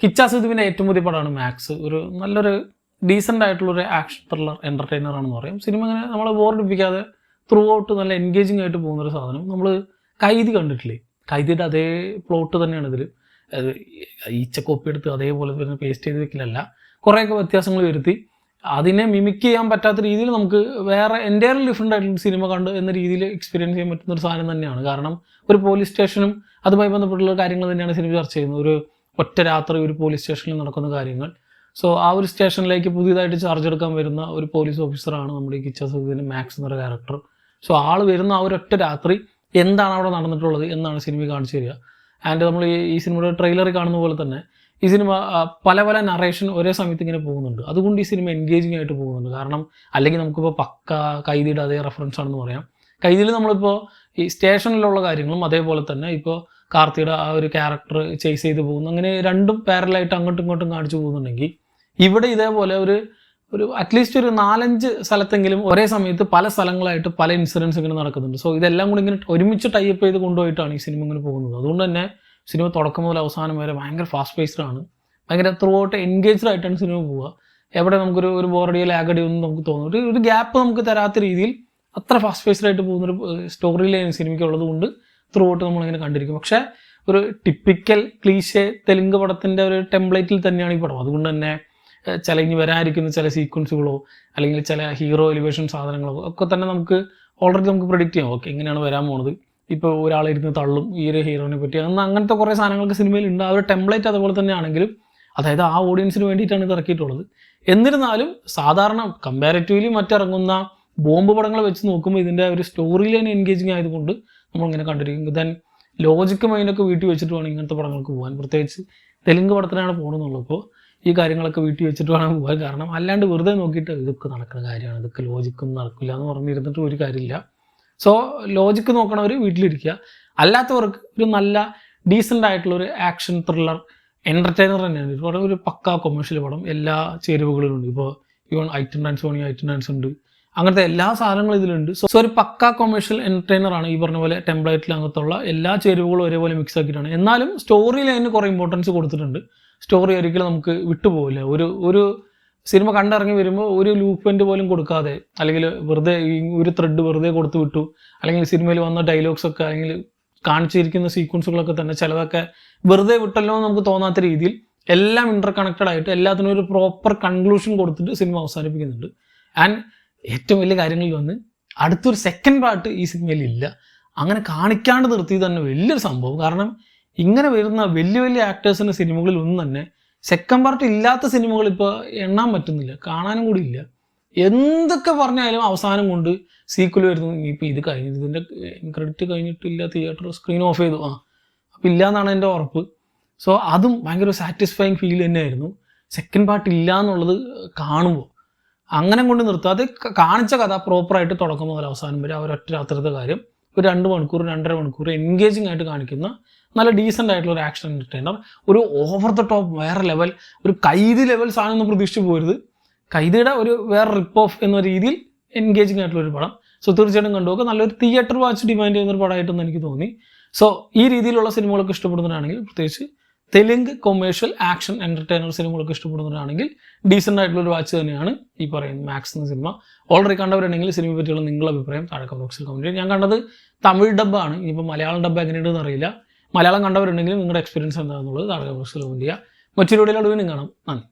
കിച്ചാസുദ്ദീപിൻ്റെ ഏറ്റവും പുതിയ പടമാണ് മാക്സ്. ഒരു നല്ലൊരു ഡീസൻ്റ് ആയിട്ടുള്ളൊരു ആക്ഷൻ ത്രില്ലർ എൻ്റർടൈനർ ആണെന്ന് പറയും. സിനിമ ഇങ്ങനെ നമ്മളെ ബോറടിപ്പിക്കാതെ ത്രൂ ഔട്ട് നല്ല എൻഗേജിങ് ആയിട്ട് പോകുന്നൊരു സാധനം. നമ്മൾ കൈദി കണ്ടിട്ടില്ലേ? കൈദിയുടെ അതേ പ്ലോട്ട് തന്നെയാണ് ഇതിൽ. ഈച്ച കോപ്പി എടുത്ത് അതേപോലെ തന്നെ പേസ്റ്റ് ചെയ്ത് വെക്കലല്ല, കുറേയൊക്കെ വ്യത്യാസങ്ങൾ വരുത്തി അതിനെ മിമിക് ചെയ്യാൻ പറ്റാത്ത രീതിയിൽ നമുക്ക് വേറെ എൻ്റയർലി ഡിഫറെൻ്റ് ആയിട്ടുള്ള സിനിമ കണ്ട് എന്ന രീതിയിൽ എക്സ്പീരിയൻസ് ചെയ്യാൻ പറ്റുന്ന ഒരു സാധനം തന്നെയാണ്. കാരണം ഒരു പോലീസ് സ്റ്റേഷനും അതുമായി ബന്ധപ്പെട്ടുള്ള കാര്യങ്ങൾ തന്നെയാണ് സിനിമ ചർച്ച ചെയ്യുന്നത്. ഒരു ഒറ്റ രാത്രി ഒരു പോലീസ് സ്റ്റേഷനിൽ നടക്കുന്ന കാര്യങ്ങൾ. സോ ആ ഒരു സ്റ്റേഷനിലേക്ക് പുതിയതായിട്ട് ചാർജ് എടുക്കാൻ വരുന്ന ഒരു പോലീസ് ഓഫീസറാണ് നമ്മുടെ ഈ കിച്ചാസുദ്ദീൻ മാക്സ് എന്നൊരു ക്യാരക്ടർ. സോ ആൾ വരുന്ന ആ ഒരൊറ്റ രാത്രി എന്താണ് അവിടെ നടന്നിട്ടുള്ളത് എന്നാണ് സിനിമ കാണിച്ചു തരിക. ആൻഡ് നമ്മൾ ഈ സിനിമയുടെ ട്രെയിലറിൽ കാണുന്ന പോലെ തന്നെ ഈ സിനിമ പല പല നറേഷൻ ഒരേ സമയത്ത് ഇങ്ങനെ പോകുന്നുണ്ട്. അതുകൊണ്ട് ഈ സിനിമ എൻഗേജിങ് ആയിട്ട് പോകുന്നുണ്ട്. കാരണം അല്ലെങ്കിൽ നമുക്കിപ്പോൾ പക്ക കൈദിയുടെ അതേ റെഫറൻസ് ആണെന്ന് പറയാം. കൈദിയിൽ നമ്മളിപ്പോൾ ഈ സ്റ്റേഷനിലുള്ള കാര്യങ്ങളും അതേപോലെ തന്നെ ഇപ്പോൾ കാർത്തിയുടെ ആ ഒരു ക്യാരക്ടർ ചേസ് ചെയ്ത് പോകുന്നു, അങ്ങനെ രണ്ടും പാരലായിട്ട് അങ്ങോട്ടും ഇങ്ങോട്ടും കാണിച്ചു പോകുന്നുണ്ടെങ്കിൽ ഇവിടെ ഇതേപോലെ ഒരു അറ്റ്ലീസ്റ്റ് ഒരു 4-5 സ്ഥലത്തെങ്കിലും ഒരേ സമയത്ത് പല സ്ഥലങ്ങളായിട്ട് പല ഇൻസിഡൻസ് ഇങ്ങനെ നടക്കുന്നുണ്ട്. സോ ഇതെല്ലാം കൂടി ഇങ്ങനെ ഒരുമിച്ച് ടൈപ്പ് ചെയ്ത് കൊണ്ടുപോയിട്ടാണ് ഈ സിനിമ ഇങ്ങനെ പോകുന്നത്. അതുകൊണ്ട് തന്നെ സിനിമ തുടക്കം മുതൽ അവസാനം വരെ ഭയങ്കര ഫാസ്റ്റ് പേസ്ഡ് ആണ്, ഭയങ്കര ത്രൂ ഔട്ട് എൻഗേജ്ഡ് ആയിട്ടാണ് സിനിമ പോവുക. എവിടെ നമുക്കൊരു ബോറടിയോ ലാഗടിയോ ഒന്നും നമുക്ക് തോന്നും, ഒരു ഗ്യാപ്പ് നമുക്ക് തരാത്ത രീതിയിൽ അത്ര ഫാസ്റ്റ് പേസ്ഡ് ആയിട്ട് പോകുന്നൊരു സ്റ്റോറി ലൈൻ സിനിമയ്ക്കുള്ളത് കൊണ്ട് ത്രൂ ഔട്ട് നമ്മളിങ്ങനെ കണ്ടിരിക്കും. പക്ഷേ ഒരു ടിപ്പിക്കൽ ക്ലീഷേ തെലുങ്ക് പടത്തിൻ്റെ ഒരു ടെംപ്ലേറ്റിൽ തന്നെയാണ് ഈ പടം. അതുകൊണ്ട് തന്നെ ചില ഇനി വരാനിരിക്കുന്ന ചില സീക്വൻസുകളോ അല്ലെങ്കിൽ ചില ഹീറോ എലിവേഷൻ സാധനങ്ങളോ ഒക്കെ തന്നെ നമുക്ക് ഓൾറെഡി നമുക്ക് പ്രെഡിക്റ്റ് ചെയ്യാം. ഓക്കെ, എങ്ങനെയാണ് വരാൻ പോകുന്നത്, ഇപ്പോൾ ഒരാളിരുന്ന് തള്ളും ഈ ഒരു ഹീറോനെ പറ്റി, അങ്ങനത്തെ കുറേ സാധനങ്ങൾക്ക് സിനിമയിലുണ്ട്. ആ ഒരു ടെംപ്ലേറ്റ് അതുപോലെ തന്നെ ആണെങ്കിലും, അതായത് ആ ഓഡിയൻസിന് വേണ്ടിയിട്ടാണ് ഇത് ഇറക്കിയിട്ടുള്ളത്. എന്നിരുന്നാലും സാധാരണ കമ്പാരിറ്റീവ്ലി മറ്റിറങ്ങുന്ന ബോംബ് പടങ്ങൾ വെച്ച് നോക്കുമ്പോൾ ഇതിൻ്റെ ഒരു സ്റ്റോറി ലൈൻ എൻഗേജിങ് ആയതുകൊണ്ട് നമ്മളിങ്ങനെ കണ്ടിരിക്കും. ദെൻ ലോജിക്ക് മൈൻഡൊക്കെ വീട്ടിൽ വെച്ചിട്ട് വേണം ഇങ്ങനത്തെ പടങ്ങൾക്ക് പോകാൻ. പ്രത്യേകിച്ച് തെലുങ്ക് പടത്തിനാണ് പോകണമെന്നുള്ളൂ. അപ്പോൾ ഈ കാര്യങ്ങളൊക്കെ വീട്ടിൽ വെച്ചിട്ട് വേണം പോകാൻ. കാരണം അല്ലാണ്ട് വെറുതെ നോക്കിയിട്ട് ഇതൊക്കെ നടക്കുന്ന കാര്യമാണ്, ഇതൊക്കെ ലോജിക്കൊന്നും നടക്കില്ല എന്ന് പറഞ്ഞിരുന്നിട്ട് ഒരു കാര്യമില്ല. സോ ലോജിക്ക് നോക്കണവർ വീട്ടിലിരിക്കുക, അല്ലാത്തവർക്ക് ഒരു നല്ല ഡീസൻ്റ് ആയിട്ടുള്ളൊരു ആക്ഷൻ ത്രില്ലർ എൻ്റർടൈനർ തന്നെയാണ്. ഇപ്പോൾ ഒരു പക്കാ കൊമേഴ്ഷ്യൽ പടം എല്ലാ ചേരുവകളിലും ഉണ്ട്. ഇപ്പോൾ ഈവൺ ഐറ്റം ഡാൻസ് വേണമെങ്കിൽ ഐറ്റം ഡാൻസ് ഉണ്ട്, അങ്ങനത്തെ എല്ലാ സാധനങ്ങളും ഇതിലുണ്ട്. സോ ഒരു പക്കാ കൊമേഴ്ഷ്യൽ എൻ്റർടൈനറാണ്. ഈ പറഞ്ഞ പോലെ ടെംപ്ലേറ്റിൽ അങ്ങനത്തുള്ള എല്ലാ ചേരുവകളും ഒരേപോലെ മിക്സ് ആക്കിയിട്ടാണ്. എന്നാലും സ്റ്റോറി ലൈനിന് കുറേ ഇമ്പോർട്ടൻസ് കൊടുത്തിട്ടുണ്ട്. സ്റ്റോറി ഒരിക്കലും നമുക്ക് വിട്ടുപോകില്ല. ഒരു സിനിമ കണ്ടിറങ്ങി വരുമ്പോൾ ഒരു ലൂപ്പെൻ്റ് പോലും കൊടുക്കാതെ, അല്ലെങ്കിൽ വെറുതെ ഒരു ത്രെഡ് വെറുതെ കൊടുത്തു വിട്ടു, അല്ലെങ്കിൽ സിനിമയിൽ വന്ന ഡയലോഗ്സൊക്കെ അല്ലെങ്കിൽ കാണിച്ചിരിക്കുന്ന സീക്വൻസുകളൊക്കെ തന്നെ ചിലതൊക്കെ വെറുതെ വിട്ടല്ലോ എന്ന് നമുക്ക് തോന്നാത്ത രീതിയിൽ എല്ലാം ഇൻ്റർ കണക്റ്റഡ് ആയിട്ട് എല്ലാത്തിനും ഒരു പ്രോപ്പർ കൺക്ലൂഷൻ കൊടുത്തിട്ട് സിനിമ അവസാനിപ്പിക്കുന്നുണ്ട്. ആൻഡ് ഏറ്റവും വലിയ കാര്യങ്ങളിൽ വന്ന് അടുത്തൊരു സെക്കൻഡ് പാർട്ട് ഈ സിനിമയിൽ ഇല്ല. അങ്ങനെ കാണിക്കാണ്ട് നിർത്തി തന്നെ വലിയൊരു സംഭവം. കാരണം ഇങ്ങനെ വരുന്ന വലിയ വലിയ ആക്ടേഴ്സിൻ്റെ സിനിമകളിൽ ഒന്നും തന്നെ സെക്കൻഡ് പാർട്ട് ഇല്ലാത്ത സിനിമകൾ ഇപ്പോൾ എണ്ണാൻ പറ്റുന്നില്ല, കാണാനും കൂടി ഇല്ല. എന്തൊക്കെ പറഞ്ഞാലും അവസാനം കൊണ്ട് സീക്വൽ വരുന്നു. ഇപ്പോൾ ഇത് കഴിഞ്ഞിട്ട് ഇതിൻ്റെ ക്രെഡിറ്റ് കഴിഞ്ഞിട്ടില്ല, തിയേറ്റർ സ്ക്രീൻ ഓഫ് ചെയ്തു, അപ്പോൾ ഇല്ല എന്നാണ് എൻ്റെ ഉറപ്പ്. സോ അതും ഭയങ്കര സാറ്റിസ്ഫൈങ് ഫീൽ തന്നെയായിരുന്നു. സെക്കൻഡ് പാർട്ട് ഇല്ല എന്നുള്ളത് കാണുമ്പോൾ അങ്ങനെ കൊണ്ട് നിർത്തുക. അത് കാണിച്ച കഥ പ്രോപ്പറായിട്ട് തുടക്കം മുതൽ അവസാനം വരെ ഒരൊറ്റ രാത്രിത്തെ കാര്യം ഒരു 2 മണിക്കൂർ 2.5 മണിക്കൂർ എൻഗേജിങ് ആയിട്ട് കാണിക്കുന്ന നല്ല ഡീസൻ്റ് ആയിട്ടുള്ള ഒരു ആക്ഷൻ എൻ്റർടൈനർ. ഒരു ഓവർ ദ ടോപ്പ് വേറെ ലെവൽ, ഒരു കൈദി ലെവൽ സാധനം ഒന്നും പ്രതീക്ഷിച്ച് പോരുത്. കൈദിയുടെ ഒരു വേറെ റിപ്പ് ഓഫ് എന്ന രീതിയിൽ എൻഗേജിങ് ആയിട്ടുള്ളൊരു പടം. സോ തീർച്ചയായിട്ടും കണ്ടുപോകുക. നല്ലൊരു തിയേറ്റർ വാച്ച് ഡിമാൻഡ് ചെയ്യുന്നൊരു പടമായിട്ടൊന്നും എനിക്ക് തോന്നി. സോ ഈ രീതിയിലുള്ള സിനിമകളൊക്കെ ഇഷ്ടപ്പെടുന്നവരാണെങ്കിൽ, പ്രത്യേകിച്ച് തെലുങ്ക് കൊമേഴ്ഷ്യൽ ആക്ഷൻ എൻ്റർടൈനർ സിനിമകളൊക്കെ ഇഷ്ടപ്പെടുന്നവരാണെങ്കിൽ ഡീസൻ്റ് ആയിട്ടുള്ളൊരു വാച്ച് തന്നെയാണ് ഈ പറയുന്ന മാക്സ് എന്ന സിനിമ. ഓൾറെഡി കണ്ടവരുണ്ടെങ്കിൽ സിനിമയെ പറ്റിയുള്ള നിങ്ങളുടെ അഭിപ്രായം താഴെ കമന്റ് ബോക്സിൽ കമന്റ് ചെയ്യും. ഞാൻ കണ്ടത് തമിഴ് ഡബ്ബാണ്, ഇനിയിപ്പോൾ മലയാളം ഡബ്ബ് എങ്ങനെയുണ്ടെന്ന് അറിയില്ല. മലയാളം കണ്ടവരുണ്ടെങ്കിൽ നിങ്ങളുടെ എക്സ്പീരിയൻസ് എന്താണെന്നുള്ളത് താഴെ കമന്റ് ബോക്സിൽ കമന്റ് ചെയ്യുക. മറ്റൊരു വീഡിയോയിലൂടെ വീണ്ടും കാണാം. നന്ദി.